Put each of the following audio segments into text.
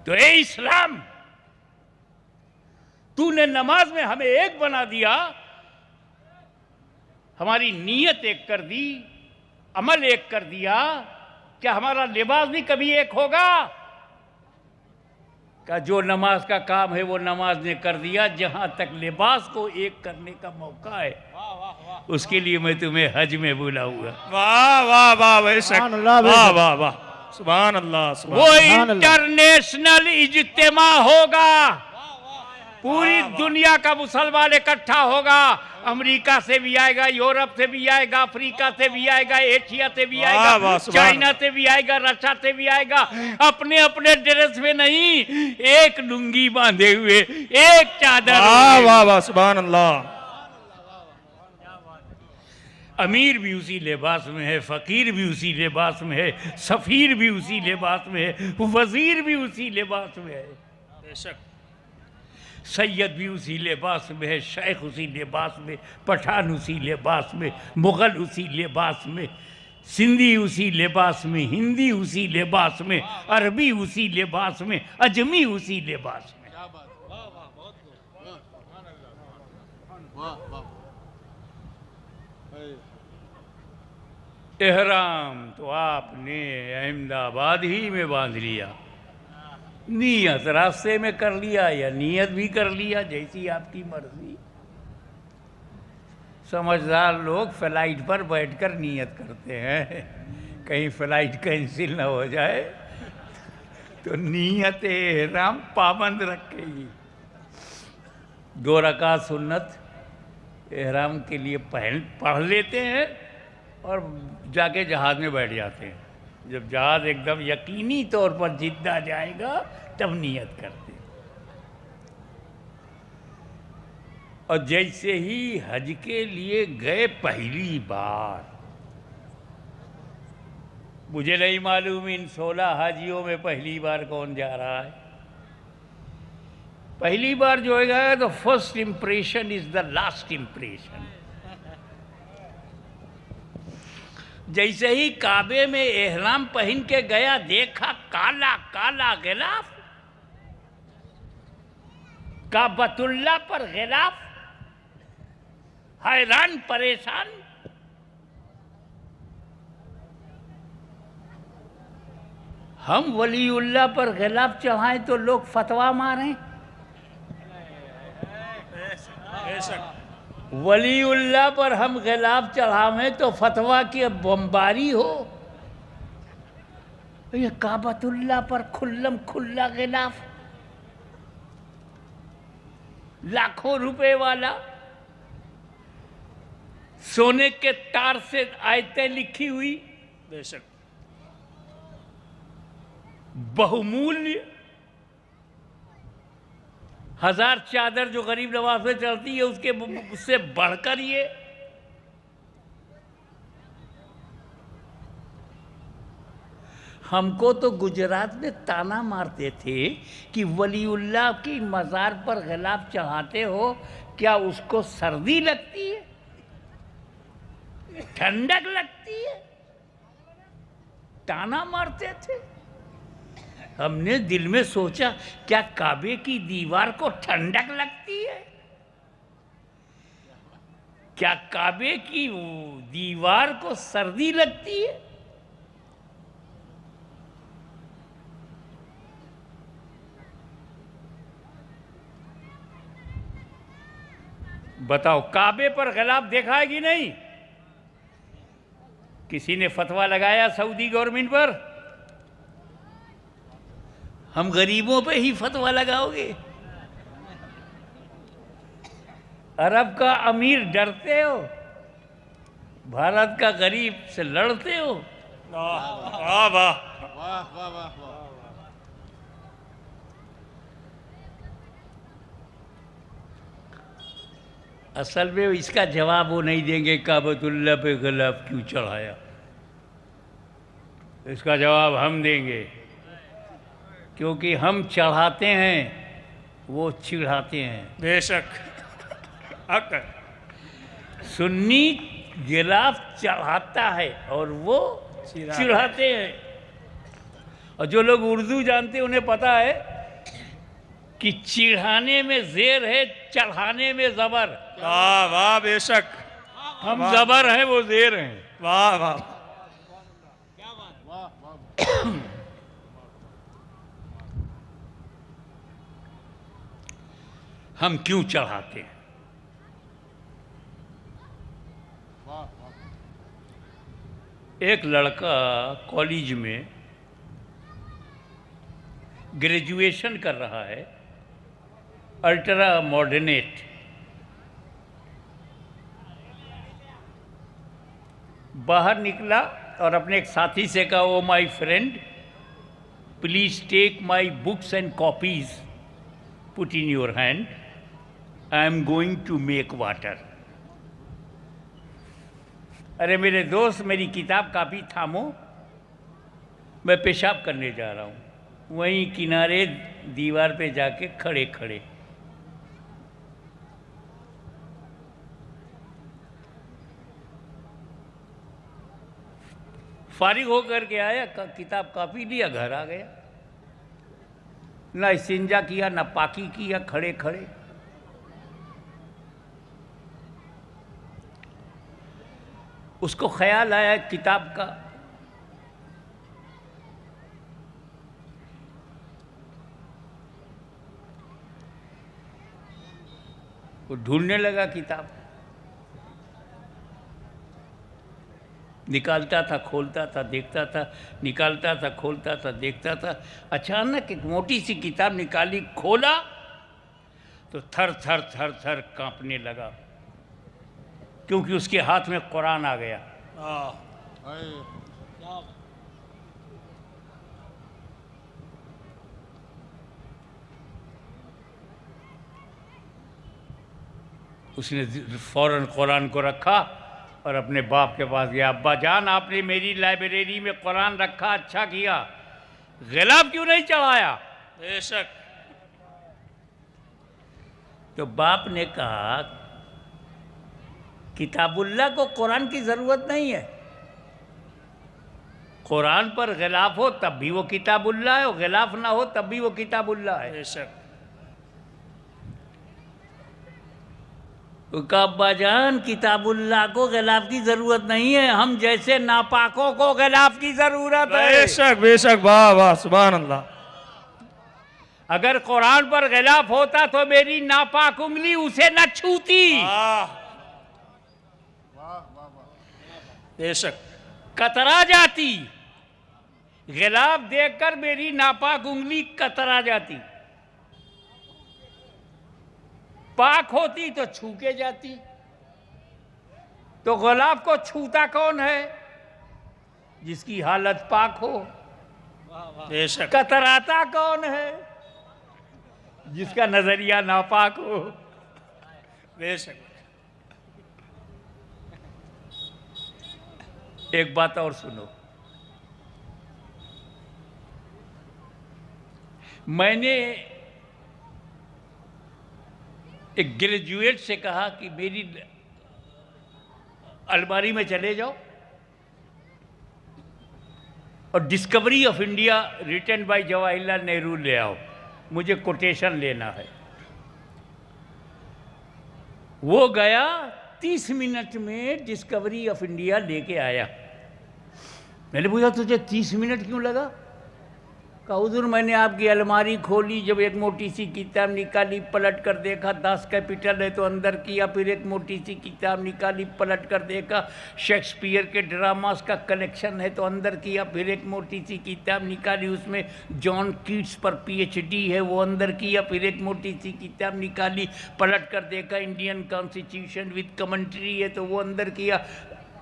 तो ए इस्लाम, तूने नमाज में हमें एक बना दिया, हमारी नीयत एक कर दी, अमल एक कर दिया, क्या हमारा लिबास भी कभी एक होगा? का जो नमाज का काम है वो नमाज ने कर दिया, जहां तक लिबास को एक करने का मौका है उसके लिए मैं तुम्हें हज में बुलाऊंगा। वाह वाह वाह वाह वाह वाह, सुभान अल्लाह। वो इंटरनेशनल इज्तिमा होगा, पूरी दुनिया का मुसलमान इकट्ठा होगा, अमेरिका से भी आएगा, यूरोप से भी आएगा, अफ्रीका से भी आएगा, एशिया से भी आएगा, चाइना से भी आएगा, रशिया से भी आएगा, अपने अपने ड्रेस में नहीं, एक लुंगी बांधे हुए, एक चादर। वाह वाह वाह, सुभान अल्लाह। अमीर भी उसी लिबास में है, फकीर भी उसी लिबास में है, सफीर भी उसी लिबास में है, वजीर भी उसी लिबास में है, बेशक। सैयद भी उसी लिबास में है, शेख उसी लिबास में, पठान उसी लिबास में, मुगल उसी लिबास में, सिंधी उसी लिबास में, हिंदी उसी लिबास में, अरबी उसी लिबास में, अजमी उसी लिबास में। एहराम तो आपने अहमदाबाद ही में बांध लिया, नीयत रास्ते में कर लिया या नीयत भी कर लिया, जैसी आपकी मर्जी। समझदार लोग फ्लाइट पर बैठकर नीयत करते हैं, कहीं फ्लाइट कैंसिल ना हो जाए तो नीयत एहराम पाबंद रखेगी। 2 रकात सुन्नत एहराम के लिए पढ़ लेते हैं और जाके जहाज़ में बैठ जाते हैं। जब जहाज एकदम यकीनी तौर पर जिद्दा जाएगा तब नियत करते हैं। और जैसे ही हज के लिए गए पहली बार, मुझे नहीं मालूम इन 16 हाजियों में पहली बार कौन जा रहा है। पहली बार जो है तो first impression is the last impression. जैसे ही काबे में एहराम पहन के गया, देखा काला काला गिलाफ, काबतुल्ला पर गिलाफ, हैरान परेशान। हम वलीउल्लाह पर गिलाफ चढ़ाएं तो लोग फतवा मारें, वलीउल्लाह पर हम गिलाफ चढ़ावें तो फतवा की बमबारी हो। ये काबतुल्लाह पर खुल्लम खुल्ला गिलाफ, लाखों रुपए वाला, सोने के तार से आयतें लिखी हुई, बेशक बहुमूल्य, 1000 चादर जो गरीब नवाज में चलती है उससे बढ़कर ये। हमको तो गुजरात में ताना मारते थे कि वलीउल्लाह की मज़ार पर गिलाफ चढ़ाते हो, क्या उसको सर्दी लगती है, ठंडक लगती है, ताना मारते थे। हमने दिल में सोचा क्या काबे की दीवार को ठंडक लगती है, क्या काबे की दीवार को सर्दी लगती है। बताओ, काबे पर गिलाफ देखा है कि नहीं? किसी ने फतवा लगाया सऊदी गवर्नमेंट पर? हम गरीबों पे ही फतवा लगाओगे? अरब का अमीर डरते हो, भारत का गरीब से लड़ते हो। वाह वाह। असल में इसका जवाब वो नहीं देंगे काबतुल्लाह पे गिलाफ क्यों चढ़ाया, इसका जवाब हम देंगे, क्योंकि हम चढ़ाते हैं वो चिढ़ाते हैं। बेशक हक है। सुन्नी गिलाफ चढ़ाता है और वो चिढ़ाते हैं। और जो लोग उर्दू जानते हैं उन्हें पता है कि चिढ़ाने में जेर है, चढ़ाने में जबर। वाह वाह बेशक, हम जबर हैं, वो जेर हैं। वाह वाह। हम क्यों चढ़ाते हैं? एक लड़का कॉलेज में ग्रेजुएशन कर रहा है, अल्ट्रा मॉडर्नेट। बाहर निकला और अपने एक साथी से कहा, oh my friend, please take my books and copies, put in your hand, I am going to make water. अरे मेरे दोस्त, मेरी किताब कापी थामो, मैं पेशाब करने जा रहा हूँ। वहीं किनारे दीवार पे जाके खड़े खड़े फारिग होकर के आया, किताब कापी लिया, घर आ गया। ना इस्तिंजा किया, ना पाकी किया, खड़े खड़े। उसको ख्याल आया किताब का, वो ढूंढने लगा किताब, निकालता था, खोलता था, देखता था, निकालता था, खोलता था, देखता था। अचानक एक मोटी सी किताब निकाली, खोला तो थर थर थर थर कांपने लगा, क्योंकि उसके हाथ में कुरान आ गया। उसने फौरन कुरान को रखा और अपने बाप के पास गया। अब्बा जान, आपने मेरी लाइब्रेरी में कुरान रखा, अच्छा किया, गिलाफ क्यों नहीं चढ़ाया? बेशक। तो बाप ने कहा, किताबुल्लाह को कुरान की ज़रूरत नहीं है। कुरान पर गिलाफ हो तब भी वो किताबुल्लाह है, और गिलाफ ना हो तब भी वो किताबुल्लाह है। बेशक। तो अब्बा जान, किताबुल्लाह को गिलाफ की ज़रूरत नहीं है, हम जैसे नापाकों को गिलाफ की ज़रूरत है। बेशक बेशक, वाह वाह, सुभान अल्लाह। अगर कुरान पर गिलाफ होता तो मेरी नापाक उंगली उसे न छूती। बेशक। कतरा जाती, गिलाफ देखकर मेरी नापाक उंगली कतरा जाती। पाक होती तो छू के जाती। तो गिलाफ को छूता कौन है? जिसकी हालत पाक हो। बेशक। कतराता कौन है? जिसका नजरिया नापाक हो। बेशक। एक बात और सुनो, मैंने एक ग्रेजुएट से कहा कि मेरी अलमारी में चले जाओ और Discovery of India written by Jawaharlal Nehru ले आओ, मुझे कोटेशन लेना है। वो गया, 30 मिनट में डिस्कवरी ऑफ इंडिया लेके आया। मैंने पूछा, तुझे 30 मिनट क्यों लगा? कहा, हुजूर, मैंने आपकी अलमारी खोली, जब एक मोटी सी किताब निकाली, पलट कर देखा 10 कैपिटल है तो अंदर किया, फिर एक मोटी सी किताब निकाली, पलट कर देखा शेक्सपियर के ड्रामास का कलेक्शन है तो अंदर किया, फिर एक मोटी सी किताब निकाली, उसमें जॉन कीट्स पर PhD है, वो अंदर किया, फिर एक मोटी सी किताब निकाली, पलट कर देखा इंडियन कॉन्स्टिट्यूशन विद कमेंट्री है तो वो अंदर किया।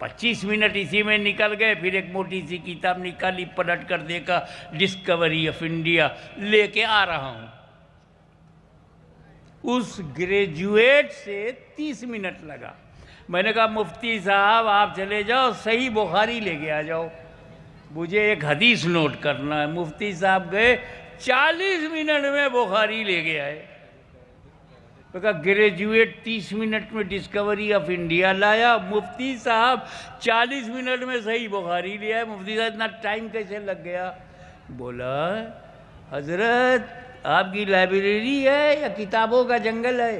25 मिनट इसी में निकल गए। फिर एक मोटी सी किताब निकाली, पलट कर देखा डिस्कवरी ऑफ इंडिया, लेके आ रहा हूं। उस ग्रेजुएट से 30 मिनट लगा। मैंने कहा, मुफ्ती साहब आप चले जाओ, सही बुखारी लेके आ जाओ, मुझे एक हदीस नोट करना है। मुफ्ती साहब गए, 40 मिनट में बुखारी लेके आए। तो कहा, ग्रेजुएट 30 मिनट में डिस्कवरी ऑफ इंडिया लाया, मुफ्ती साहब 40 मिनट में सही बुखारी लिया है। मुफ्ती साहब, इतना टाइम कैसे लग गया? बोला, हजरत आपकी लाइब्रेरी है या किताबों का जंगल है?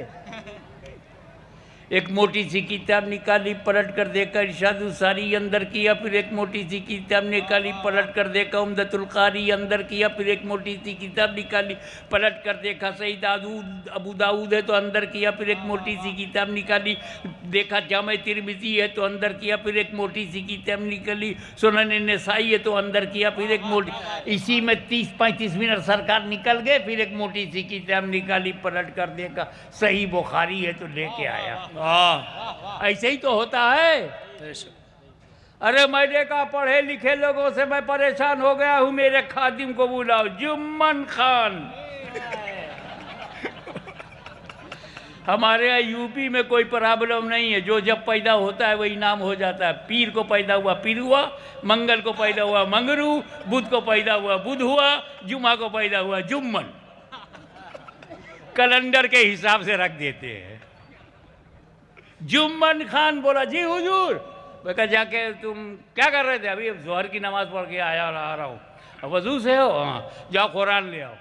एक मोटी सी किताब निकाली, पलट कर देखा इरशाद सारी अंदर किया, फिर एक मोटी सी किताब निकाली, पलट कर देखा उम्दतुल कारी अंदर किया, फिर एक मोटी सी किताब निकाली, पलट कर देखा सही अबू दाऊद है तो अंदर किया, फिर एक मोटी सी किताब निकाली, देखा जामे तिरमिज़ी है तो अंदर किया, फिर एक मोटी सी किताब निकाली, सुनन नसाई है तो अंदर किया, फिर एक मोटी, इसी में 30-35 मिनट सरकार निकल गए, फिर एक मोटी सी किताब निकाली, पलट कर देखा सही बुखारी है तो लेके आया। ऐसे ही तो होता है। अरे मैं देखा पढ़े लिखे लोगों से मैं परेशान हो गया हूं, मेरे खादिम को बुलाओ, जुम्मन खान। हमारे यहाँ यूपी में कोई प्रॉब्लम नहीं है, जो जब पैदा होता है वही नाम हो जाता है। पीर को पैदा हुआ पीर हुआ, मंगल को पैदा हुआ मंगरू, बुध को पैदा हुआ बुध हुआ, जुमा को पैदा हुआ जुम्मन। कैलेंडर के हिसाब से रख देते हैं। जुम्मन खान बोला जी हुजूर। मैं कहा जाके तुम क्या कर रहे थे? अभी जोहर की नमाज पढ़ के आया और आ रहा हूँ। अब वजू से हो? हाँ। जाओ कुरान ले आओ।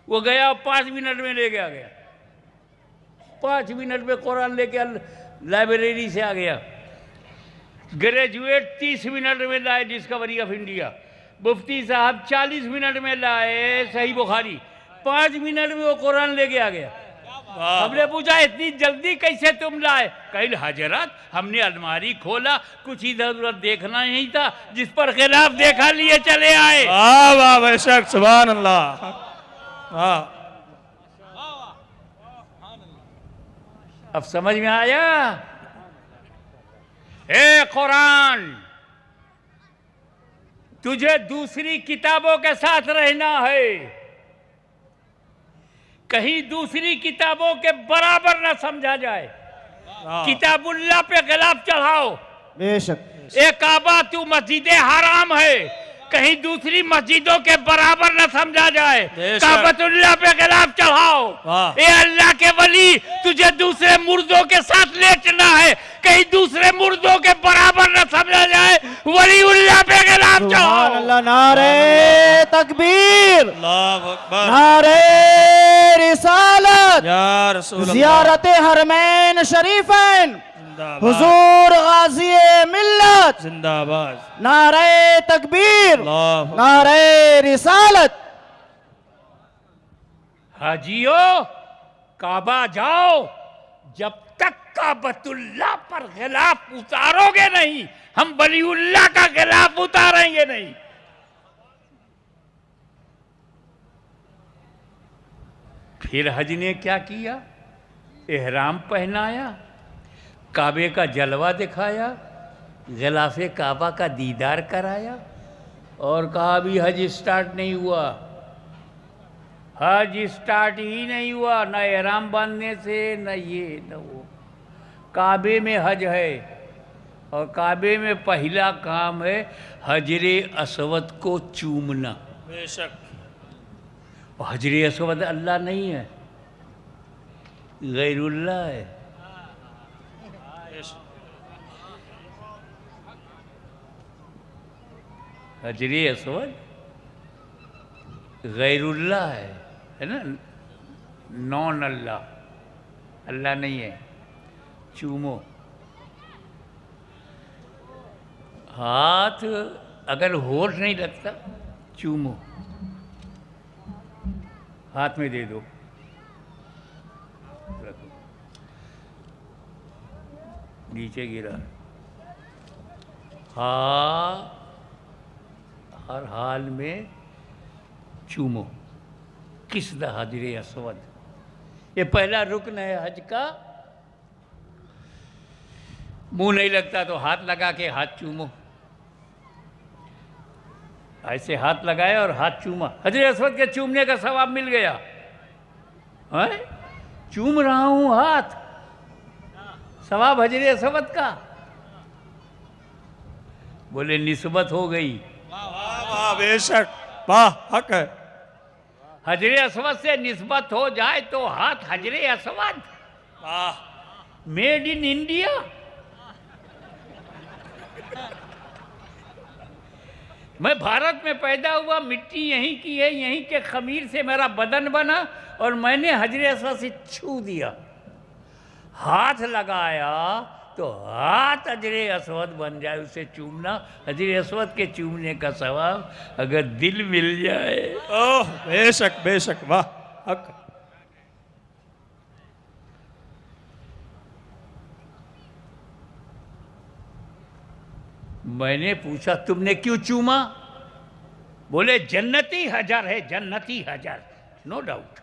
वो गया 5 मिनट में ले गया 5 मिनट में कुरान लेके लाइब्रेरी से आ गया। ग्रेजुएट 30 मिनट में लाए डिस्कवरी ऑफ इंडिया। मुफ्ती साहब 40 मिनट में लाए सही बुखारी। 5 मिनट में वो कुरान लेके आ गया। हमने पूछा इतनी जल्दी कैसे तुम लाए? कहीं हजरत हमने अलमारी खोला, कुछ इधर उधर देखना नहीं था, जिस पर खिलाफ देखा लिए चले आए। वाह वाह बेशक, सुभान अल्लाह। वाह, अब समझ में आया? ए कुरान, तुझे दूसरी किताबों के साथ रहना है, कहीं दूसरी किताबों के बराबर ना समझा जाए। किताबुल्लाह पे गिलाफ चढ़ाओ बेशक। ए काबा तू मस्जिद हराम है, कहीं दूसरी मस्जिदों के बराबर न समझा जाए। काबतुल्लाह पे गिलाफ चढ़ाओ। ए अल्लाह के वली, तुझे दूसरे मुर्दों के साथ लेटना है, कहीं दूसरे मुर्दों के बराबर न समझा जाए। वलीउल्लाह पे गिलाफ चढ़ाओ। अल्लाह, नारे तकबीर, अल्लाहु अकबर, नारे रिसालत, या रसूल अल्लाह, ज़ियारत हरमैन शरीफैन, जिंदाबाद, हुजूर गाज़ी मिल्लत, जिंदाबाद, नारे तकबीर, अल्लाहु नारे रिसालत। हाजियो काबा जाओ, जब तक काबतुल्लाह पर गिलाफ उतारोगे नहीं, हम वलीउल्लाह का गिलाफ उतारेंगे नहीं। फिर हज ने क्या किया? एहराम पहनाया, काबे का जलवा दिखाया, गिलाफे काबा का दीदार कराया और कहा अभी हज स्टार्ट नहीं हुआ। हज स्टार्ट ही नहीं हुआ, न एहराम बांधने से, न ये न वो। काबे में हज है और काबे में पहला काम है हजरे असवद को चूमना। बेशक, हजरे असवद अल्लाह नहीं है, गैरुल्लाह है। हजरे असवद गैरुल्लाह है ना, नॉन अल्लाह, अल्लाह नहीं है। चूमो, हाथ अगर होठ नहीं लगता चूमो, हाथ में दे दो, रखो, नीचे गिरा। हाँ, हर हाल में चूमो। किस द हजरे असवद, ये पहला रुकन है हज का। मुंह नहीं लगता तो हाथ लगा के हाथ चूमो। ऐसे हाथ लगाया और हाथ चूमा, हजरे असवद के चूमने का सवाब मिल गया। है? चूम रहा हूं हाथ, सवाब हजरे असवद का। बोले निस्बत हो गई। वाह बेशक, वाह, हक है। हजरे असवद से निस्बत हो जाए तो हाथ हजरे असवद, वाह, मेड इन इंडिया। मैं भारत में पैदा हुआ, मिट्टी यहीं की है, यहीं के खमीर से मेरा बदन बना और मैंने हजर अस्वद से छू दिया, हाथ लगाया तो हाथ हजर अस्वद बन जाए। उसे चूमना, हजर अस्वद के चूमने का सवाब अगर दिल मिल जाए। ओह बेशक बेशक, वाह हक। मैंने पूछा तुमने क्यों चूमा? बोले जन्नती हजर है, जन्नती हजर, नो डाउट।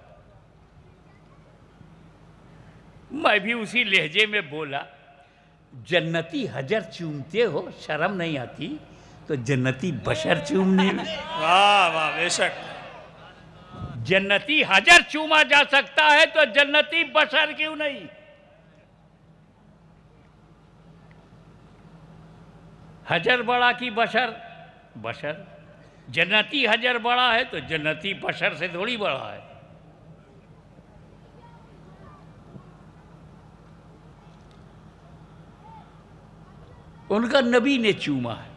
मैं भी उसी लहजे में बोला, जन्नती हजर चूमते हो, शर्म नहीं आती? तो जन्नती बशर चूमने में। वाह वाह बेशक। जन्नती हजर चूमा जा सकता है तो जन्नती बशर क्यों नहीं? हजर बड़ा की बशर? बशर। जन्नती हजर बड़ा है तो जन्नती बशर से थोड़ी बड़ा है। उनका नबी ने चूमा है।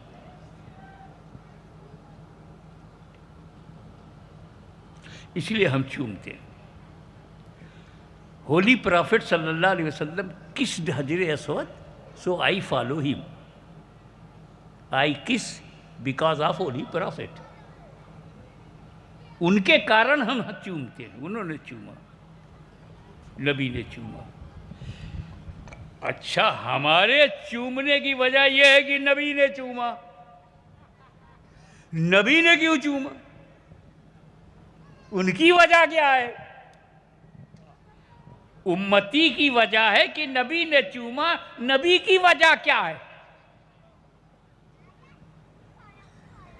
इसलिए हम चूमते हैं। होली प्रॉफिट सल्लल्लाहु अलैहि वसल्लम किस हजर Aswad, so I follow him. आई किस बिकॉज ऑफ होली प्रॉफिट। उनके कारण हम चूमते हैं। उन्होंने चूमा, नबी ने चूमा। अच्छा, हमारे चूमने की वजह यह है कि नबी ने चूमा। नबी ने क्यों चूमा? उनकी वजह क्या है? उम्मती की वजह है कि नबी ने चूमा। नबी की वजह क्या है?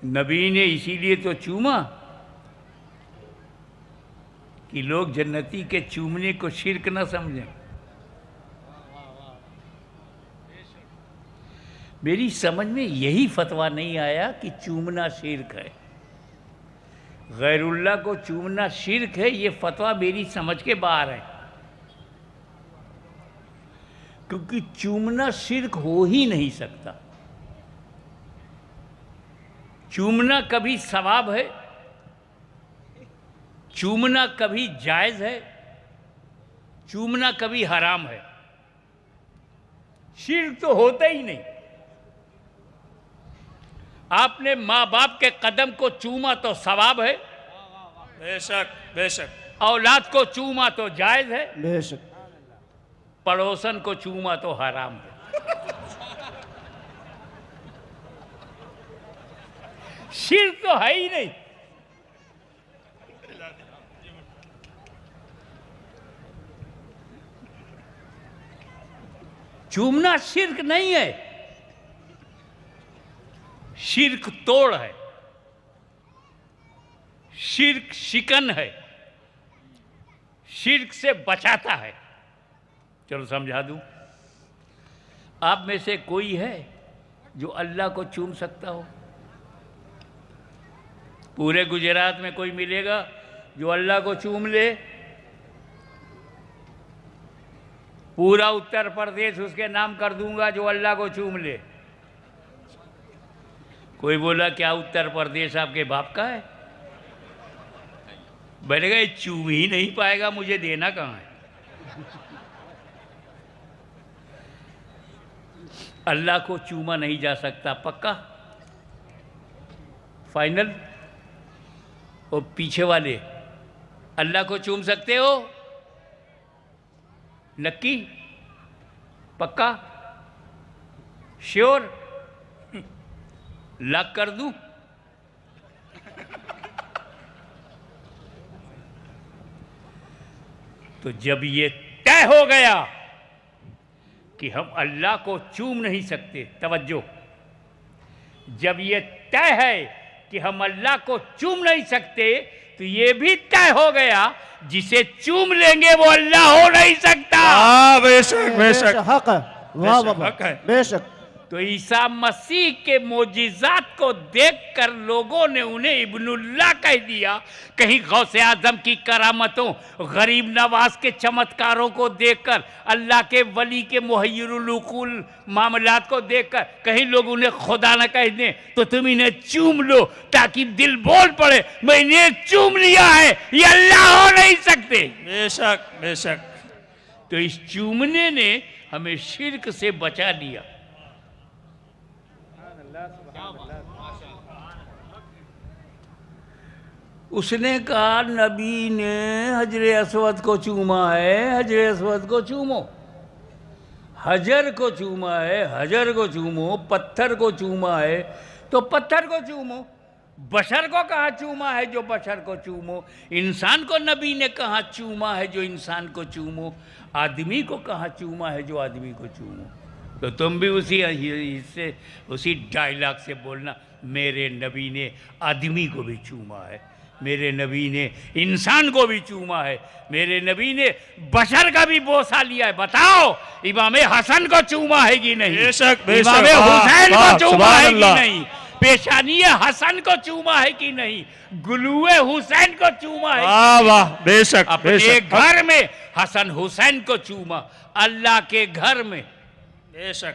नबी ने इसीलिए तो चूमा कि लोग जन्नती के चूमने को शिर्क न समझें। मेरी समझ में यही फतवा नहीं आया कि चूमना शिर्क है, गैरुल्लाह को चूमना शिर्क है। ये फतवा मेरी समझ के बाहर है, क्योंकि चूमना शिर्क हो ही नहीं सकता। चूमना कभी सवाब है, चूमना कभी जायज़ है, चूमना कभी हराम है। शिर्क तो होता ही नहीं। आपने माँ बाप के कदम को चूमा तो सवाब है, बेशक बेशक। औलाद को चूमा तो जायज़ है, बेशक। पड़ोसन को चूमा तो हराम है। शिर्क तो है ही नहीं। चूमना शिर्क नहीं है, शिर्क तोड़ है, शिर्क शिकन है, शिर्क से बचाता है। चलो समझा दूं। आप में से कोई है जो अल्लाह को चूम सकता हो? पूरे गुजरात में कोई मिलेगा जो अल्लाह को चूम ले? पूरा उत्तर प्रदेश उसके नाम कर दूंगा जो अल्लाह को चूम ले। कोई बोला क्या उत्तर प्रदेश आपके बाप का है? बोलेगा ये चूम ही नहीं पाएगा, मुझे देना कहाँ है? अल्लाह को चूमा नहीं जा सकता, पक्का फाइनल। और पीछे वाले अल्लाह को चूम सकते हो? नक्की, पक्का, श्योर? लॉक कर दूं? तो जब ये तय हो गया कि हम अल्लाह को चूम नहीं सकते, तवज्जो, जब ये तय है कि हम अल्लाह को चूम नहीं सकते, तो ये भी तय हो गया जिसे चूम लेंगे वो अल्लाह हो नहीं सकता। बेशक बेशक हक है। वाह बेशक बाबा, हक है। बेशक। तो ईसा मसीह के मोजिज़ात को देखकर लोगों ने उन्हें इब्नुल्लाह कह दिया। कहीं गौसे आजम की करामतों, गरीब नवाज के चमत्कारों को देखकर, अल्लाह के वली के मुहय्यिरुल उक़ूल मामलात को देखकर कहीं लोग उन्हें खुदा न कह दें, तो तुम इन्हें चूम लो ताकि दिल बोल पड़े मैंने चूम लिया है, ये अल्लाह हो नहीं सकते। बेशक बेशक। तो इस चूमने ने हमें शिर्क से बचा लिया। उसने कहा नबी ने हजर अस्वद को चूमा है, हजर अस्वद को चूमो, हजर को चूमा है, हजर को चूमो, पत्थर को चूमा है तो पत्थर को चूमो, बशर को कहा चूमा है जो बशर को चूमो, इंसान को नबी ने कहा चूमा है जो इंसान को चूमो, आदमी को कहा चूमा है जो आदमी को चूमो। तो तुम भी उसी डायलॉग से बोलना मेरे नबी ने आदमी को भी चूमा है, मेरे नबी ने इंसान को भी चूमा है, मेरे नबी ने बशर का भी बोसा लिया है। बताओ इमाम हसन को चूमा है कि नहीं? बेशक बेशक। इमाम हुसैन को चूमा है कि सुभान नहीं? पेशानी हसन को चूमा है कि नहीं? गुलूए हुसैन को चूमा है? वाह वाह बेशक अपने बेशक। घर में हसन हुसैन को चूमा, अल्लाह के घर में, बेशक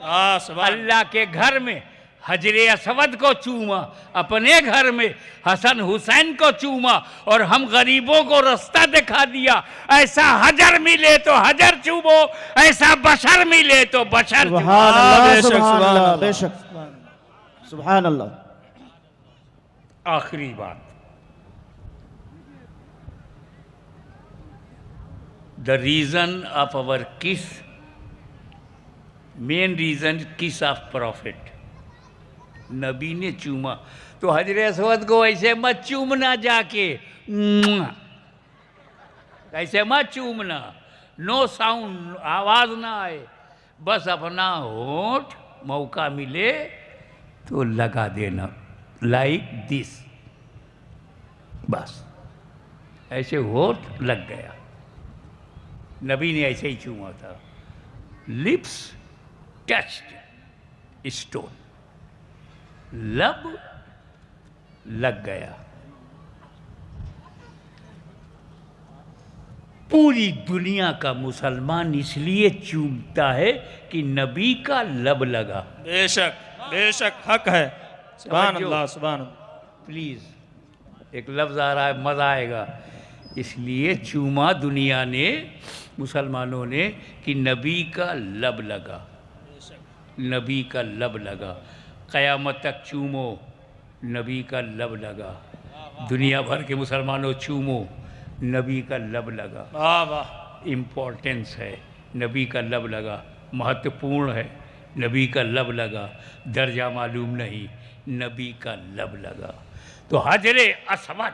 हाँ सुभान। अल्लाह के घर में हजरे असवद को चूमा, अपने घर में हसन हुसैन को चूमा, और हम गरीबों को रास्ता दिखा दिया। ऐसा हजर मिले तो हजर चूमो, ऐसा बशर मिले तो बशर चूमो। सुभान अल्लाह, बेशक, सुभान सुभान अल्लाह, अल्लाह। बेशक, सुभान अल्लाह। आखिरी बात, the reason of our kiss, main reason kiss of prophet, नबी ने चूमा। तो हजरे असवद को ऐसे मत चूमना जाके, ऐसे मत चूमना, नो साउंड, आवाज ना आए, बस अपना होठ मौका मिले तो लगा देना, लाइक दिस, बस ऐसे होठ लग गया। नबी ने ऐसे ही चूमा था, लिप्स टच्ड स्टोन, लब लग गया। पूरी दुनिया का मुसलमान इसलिए चूमता है कि नबी का लब लगा। बेशक बेशक हक है। सुभान समझो। अल्लाह सुभान अल्लाह। प्लीज़ एक लफ्ज़ आ रहा है, मज़ा आएगा, इसलिए चूमा दुनिया ने, मुसलमानों ने, कि नबी का लब लगा, नबी का लब लगा। क़यामत तक चूमो, नबी का लब लगा। दुनिया भर के मुसलमानों चूमो, नबी का लब लगा। वाह वाह। इम्पोर्टेंस है, नबी का लब लगा, महत्वपूर्ण है, नबी का लब लगा, दर्जा मालूम नहीं, नबी का लब लगा। तो हजरे असवद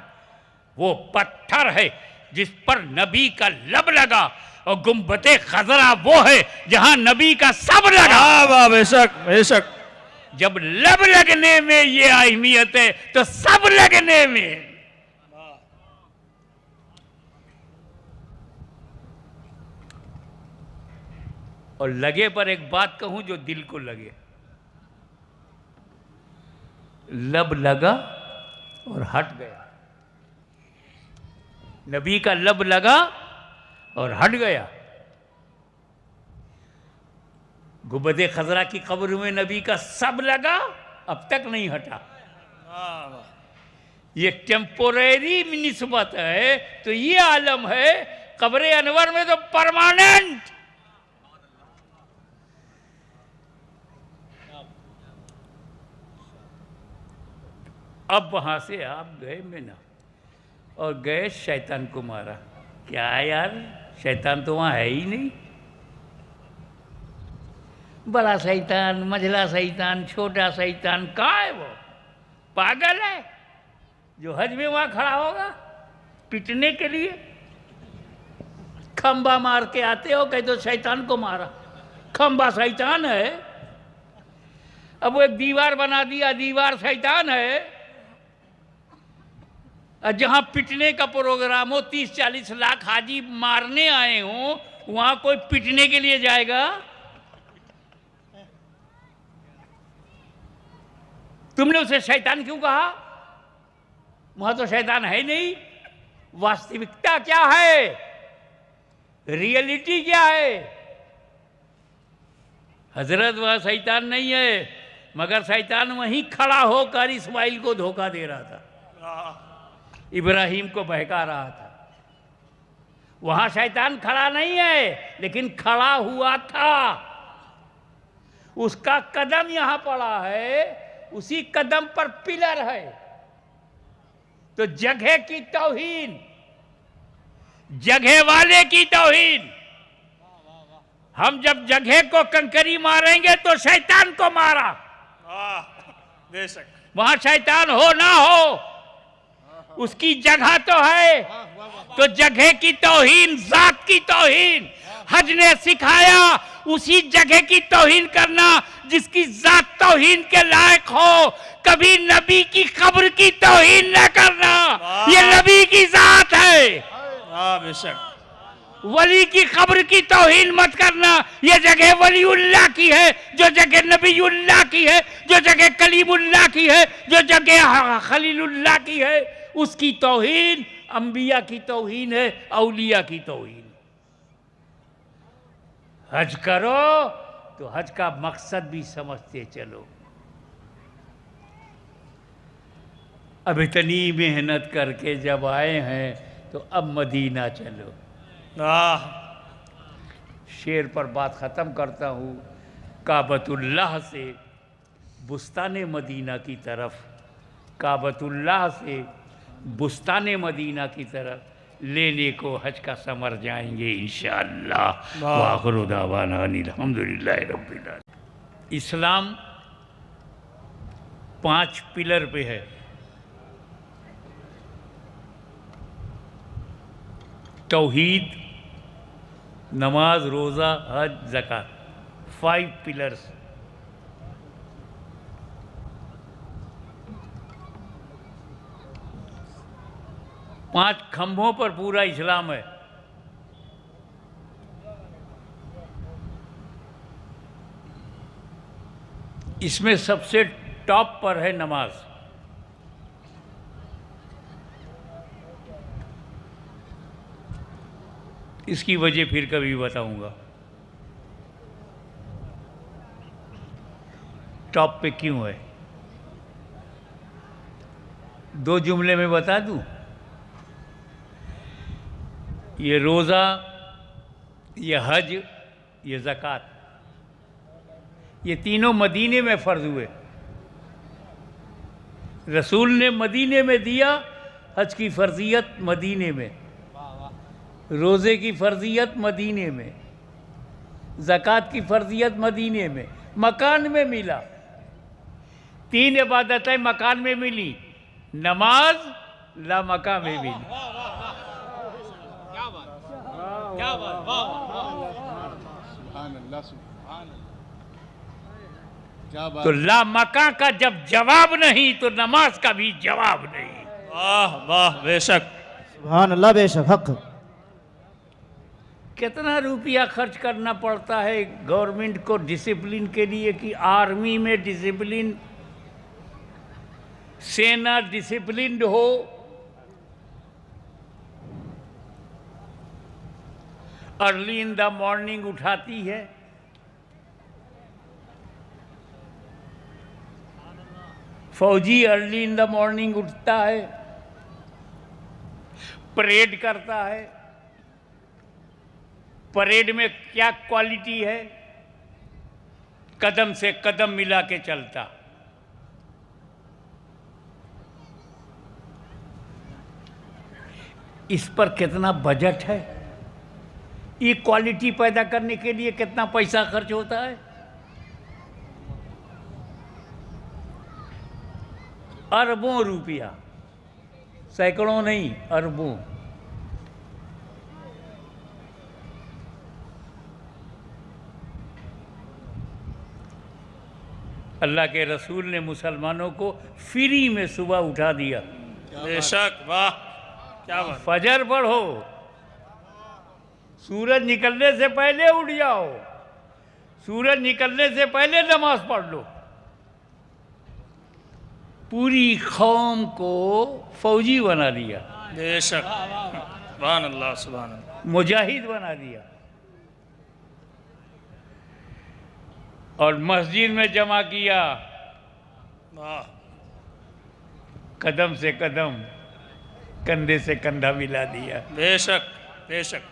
वो पत्थर है जिस पर नबी का लब लगा, और गुम्बते खजरा वो है जहां नबी का सब लगा। वाह वाह बेशक बेशक। जब लब लगने में ये अहमियत है तो सब लगने में। और लगे पर एक बात कहूं जो दिल को लगे, लब लगा और हट गया, नबी का लब लगा और हट गया। गुंबदे खजरा की कब्र में नबी का सब लगा, अब तक नहीं हटा। वाह वाह। ये टेम्पोरेरी निस्बत है, तो ये आलम है। कब्र अनवर में तो परमानेंट। अब वहां से आप गए मिना और गए शैतान को मारा। क्या यार, शैतान तो वहां है ही नहीं। बड़ा शैतान, मझला शैतान, छोटा शैतान, कहाँ है वो? पागल है जो हज में वहां खड़ा होगा पिटने के लिए। खंबा मार के आते हो, कह दो शैतान को मारा। खंबा शैतान है, अब वो एक दीवार बना दिया, दीवार शैतान है। जहां पिटने का प्रोग्राम हो, 30-40 लाख हाजी मारने आए हों, वहां कोई पिटने के लिए जाएगा? तुमने उसे शैतान क्यों कहा? वहां तो शैतान है नहीं। वास्तविकता क्या है, रियलिटी क्या है? हजरत वह शैतान नहीं है, मगर शैतान वहीं खड़ा होकर इस्माइल को धोखा दे रहा था, इब्राहिम को बहका रहा था। वहां शैतान खड़ा नहीं है, लेकिन खड़ा हुआ था। उसका कदम यहां पड़ा है, उसी कदम पर पिलर है। तो जगह की तौहीन, जगह वाले की तौहीन। हम जब जगह को कंकरी मारेंगे तो शैतान को मारा। बेशक वहां शैतान हो ना हो, उसकी जगह तो है। तो जगह की तौहीन, जात की तौहीन। हज ने सिखाया उसी जगह की तौहीन करना जिसकी जात तौहीन के लायक हो। कभी नबी की कब्र की तौहीन न करना, ये नबी की जात है। बेशक वली की कब्र की तौहीन मत करना, ये जगह वलीउल्लाह की है, जो जगह नबीउल्लाह की है, जो जगह कलीमुल्लाह की है, जो जगह खलीलुल्लाह की है, उसकी तौहीन अंबिया की तौहीन है, औलिया की तौहीन। हज करो तो हज का मकसद भी समझते चलो। अब इतनी मेहनत करके जब आए हैं तो अब मदीना चलो। शेर पर बात ख़त्म करता हूँ। काबतुल्लाह से बुस्तान मदीना की तरफ, काबतुल्लाह से बुस्तान मदीना की तरफ लेने को हज का समर जाएंगे इंशाअल्लाह। वाखिरु दावाना अनिल हम्दुलिल्लाहि रब्बिल आलमीन। इस्लाम 5 पिलर पे है। तौहीद, नमाज, रोज़ा, हज, ज़कात, 5 पिलर्स। पांच खंभों पर पूरा इस्लाम है। इसमें सबसे टॉप पर है नमाज। इसकी वजह फिर कभी बताऊंगा, टॉप पे क्यों है। 2 जुमले में बता दूं। ये रोज़ा, ये हज, ये ज़कात, ये तीनों मदीने में फ़र्ज हुए। रसूल ने मदीने में दिया। हज की फ़र्जियत मदीने में, रोज़े की फ़र्जियत मदीने में, ज़कात की फ़र्जियत मदीने में, मकान में मिला। 3 इबादतें मकान में मिली, नमाज ला मका में मिली। तो ला मका का जब जवाब नहीं तो नमाज का भी जवाब नहीं। वाह वाह बेशक, सुभान अल्लाह, बेशक हक। कितना रुपया खर्च करना पड़ता है गवर्नमेंट को डिसिप्लिन के लिए, कि आर्मी में डिसिप्लिन, सेना डिसिप्लिन्ड हो। अर्ली इन द मॉर्निंग उठाती है, फौजी अर्ली इन द मॉर्निंग उठता है, परेड करता है। परेड में क्या क्वालिटी है? कदम से कदम मिला के चलता। इस पर कितना बजट है? ये क्वालिटी पैदा करने के लिए कितना पैसा खर्च होता है? अरबों रुपया, सैकड़ों नहीं, अरबों। अल्लाह के रसूल ने मुसलमानों को फ्री में सुबह उठा दिया। बेशक, वाह क्या बात। फजर पढ़ो, सूरज निकलने से पहले उठ जाओ, सूरज निकलने से पहले नमाज पढ़ लो। पूरी कौम को फौजी बना दिया, बेशक, सुभान अल्लाह, सुभान अल्लाह। मुजाहिद बना दिया, और मस्जिद में जमा किया, वाह, कदम से कदम, कंधे से कंधा मिला दिया। बेशक, बेशक।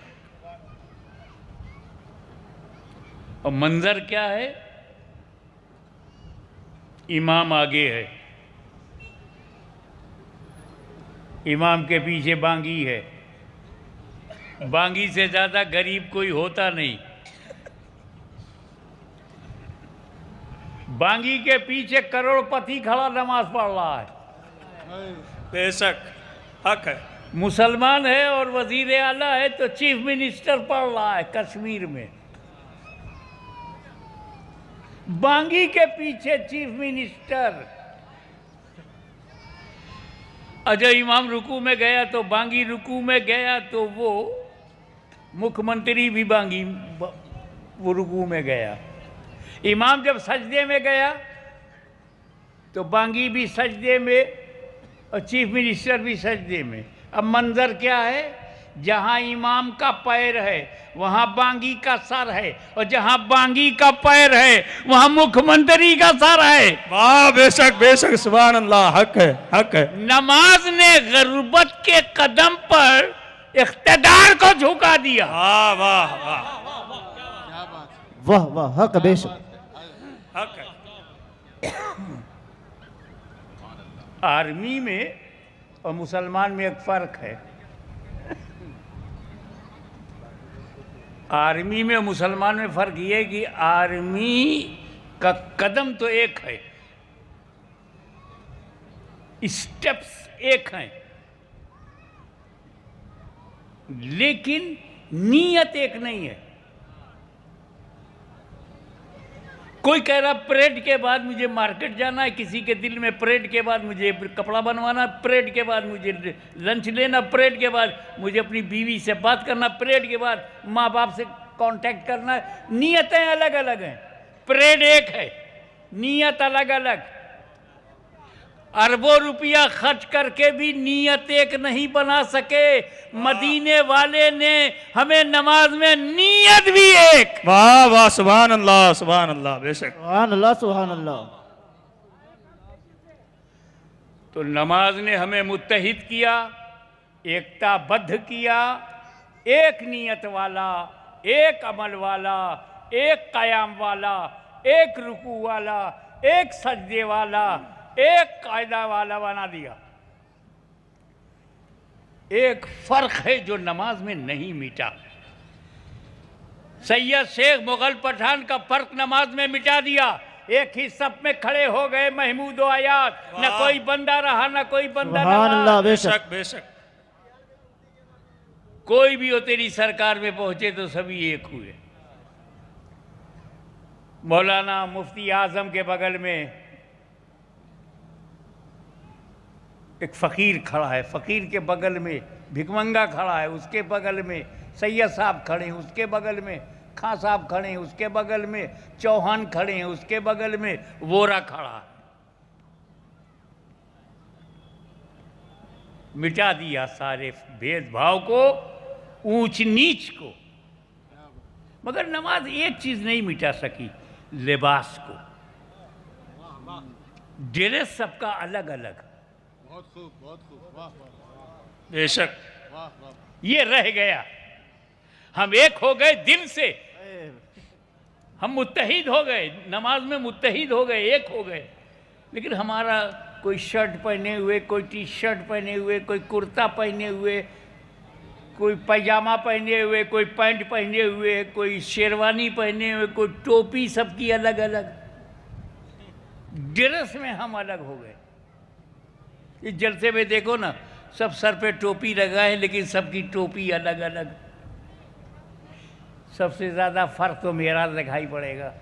और मंजर क्या है? इमाम आगे है, इमाम के पीछे बांगी है। बांगी से ज़्यादा गरीब कोई होता नहीं। बांगी के पीछे करोड़पति खड़ा नमाज पढ़ रहा है। बेशक, हक है। मुसलमान है और वजीर आला है तो चीफ मिनिस्टर पढ़ रहा है कश्मीर में। बांगी के पीछे चीफ मिनिस्टर। अजय इमाम रुकू में गया तो बांगी रुकू में गया तो वो मुख्यमंत्री भी बांगी वो रुकू में गया। इमाम जब सजदे में गया तो बांगी भी सजदे में और चीफ मिनिस्टर भी सजदे में। अब मंजर क्या है? जहां इमाम का पैर है वहां बांगी का सर है, और जहां बांगी का पैर है वहां मुख्यमंत्री का सर है। वाह, बेशक, बेशक, सुभान अल्लाह, हक है, हक है। नमाज ने गुर्बत के कदम पर इख्तिदार को झुका दिया। वाह, वाह, वाह, वाह वाह, हक बेशक। हक है। आर्मी में और मुसलमान में एक फर्क है। आर्मी में मुसलमान में फर्क ये है कि आर्मी का कदम तो एक है, स्टेप्स एक हैं, लेकिन नीयत एक नहीं है। कोई कह रहा परेड के बाद मुझे मार्केट जाना है, किसी के दिल में परेड के बाद मुझे कपड़ा बनवाना, परेड के बाद मुझे लंच लेना, परेड के बाद मुझे अपनी बीवी से बात करना, परेड के बाद माँ बाप से कांटेक्ट करना है। नीयतें अलग अलग हैं, परेड एक है, नीयत अलग अलग। अरबों रुपया खर्च करके भी नीयत एक नहीं बना सके। मदीने वाले ने हमें नमाज में नीयत भी एक। वाह, वाह, सुभान अल्लाह, सुभान अल्लाह, बेशक। सुभान अल्लाह, सुभान अल्लाह। तो नमाज ने हमें मुत्तहिद किया, एकताबद्ध किया, एक नीयत वाला, एक अमल वाला, एक कयाम वाला, एक रुकू वाला, एक सजदे वाला, एक कायदा वाला बना दिया। एक फर्क है जो नमाज में नहीं मिटा। सैयद शेख मुगल पठान का फर्क नमाज में मिटा दिया। एक ही सब में खड़े हो गए महमूद व आयात, न कोई बंदा रहा न कोई बंदा सुभान अल्लाह, रहा। बेशक, बेशक। कोई भी हो तेरी सरकार में पहुंचे तो सभी एक हुए। मौलाना मुफ्ती आजम के बगल में एक फ़कीर खड़ा है, फ़कीर के बगल में भिकमंगा खड़ा है, उसके बगल में सैयद साहब खड़े हैं, उसके बगल में खां साहब खड़े हैं, उसके बगल में चौहान खड़े हैं, उसके बगल में वोरा खड़ा है। मिटा दिया सारे भेदभाव को, ऊंच नीच को। मगर नमाज एक चीज़ नहीं मिटा सकी, लिबास को। ड्रेस सबका अलग अलग, बेशक, ये रह गया। हम एक हो गए दिल से, हम मुत्तहिद हो गए, नमाज में मुत्तहिद हो गए, एक हो गए। लेकिन हमारा कोई शर्ट पहने हुए, कोई टी शर्ट पहने हुए, कोई कुर्ता पहने हुए, कोई पैजामा पहने हुए, कोई पैंट पहने हुए, कोई शेरवानी पहने हुए, कोई टोपी, सबकी अलग अलग। ड्रेस में हम अलग हो गए। इस जलसे में देखो ना, सब सर पे टोपी लगाए, लेकिन सबकी टोपी अलग अलग। सबसे ज़्यादा फर्क तो मेरा दिखाई पड़ेगा।